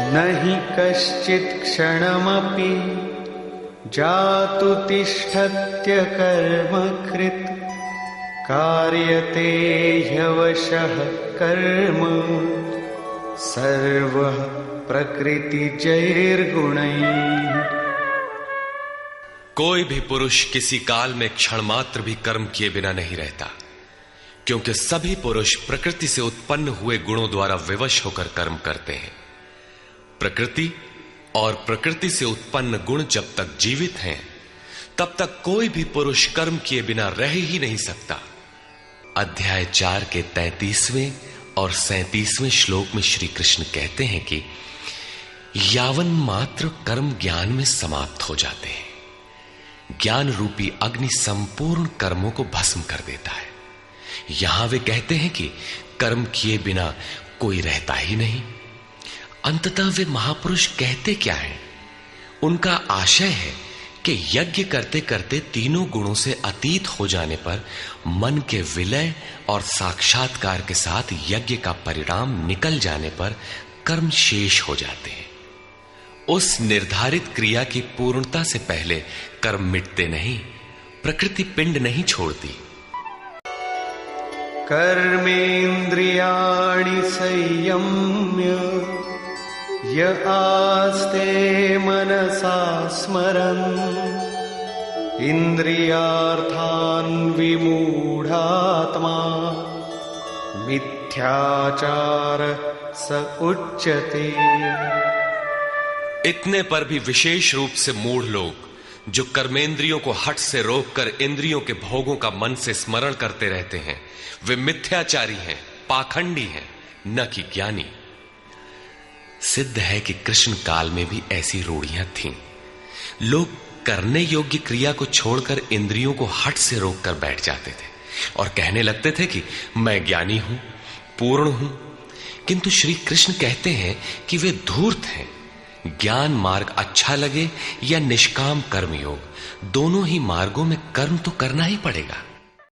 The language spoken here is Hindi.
नहि कश्चित् क्षणमपि जातु तिष्ठत्य कर्मकृत् कार्यते ह्यवशः कर्म सर्वः प्रकृतिजैर्गुणैः। कोई भी पुरुष किसी काल में क्षण मात्र भी कर्म किए बिना नहीं रहता, क्योंकि सभी पुरुष प्रकृति से उत्पन्न हुए गुणों द्वारा विवश होकर कर्म करते हैं। प्रकृति और प्रकृति से उत्पन्न गुण जब तक जीवित हैं, तब तक कोई भी पुरुष कर्म किए बिना रह ही नहीं सकता। अध्याय 4 के 33वें और 37वें श्लोक में श्री कृष्ण कहते हैं कि यावन मात्र कर्म ज्ञान में समाप्त हो जाते हैं। ज्ञान रूपी अग्नि संपूर्ण कर्मों को भस्म कर देता है। यहां वे कहते हैं कि कर्म किए बिना कोई रहता ही नहीं। अंततः वे महापुरुष कहते क्या हैं? उनका आशय है कि यज्ञ करते करते तीनों गुणों से अतीत हो जाने पर मन के विलय और साक्षात्कार के साथ यज्ञ का परिणाम निकल जाने पर कर्म शेष हो जाते हैं। उस निर्धारित क्रिया की पूर्णता से पहले कर्म मिटते नहीं, प्रकृति पिंड नहीं छोड़ती। कर्मेन्द्रियाणि संयम्य य आस्ते मनसा स्मरन् इंद्रियार्थान् विमूढ़ात्मा मिथ्याचार स उच्यते। इतने पर भी विशेष रूप से मूढ़ लोग जो कर्मेंद्रियों को हठ से रोककर इंद्रियों के भोगों का मन से स्मरण करते रहते हैं, वे मिथ्याचारी हैं, पाखंडी हैं, न कि ज्ञानी। सिद्ध है कि कृष्ण काल में भी ऐसी रूढ़ियां थीं। लोग करने योग्य क्रिया को छोड़कर इंद्रियों को हठ से रोककर बैठ जाते थे और कहने लगते थे कि मैं ज्ञानी हूं, पूर्ण हूं। किंतु श्री कृष्ण कहते हैं कि वे धूर्त हैं। ज्ञान मार्ग अच्छा लगे या निष्काम कर्म योग, दोनों ही मार्गों में कर्म तो करना ही पड़ेगा।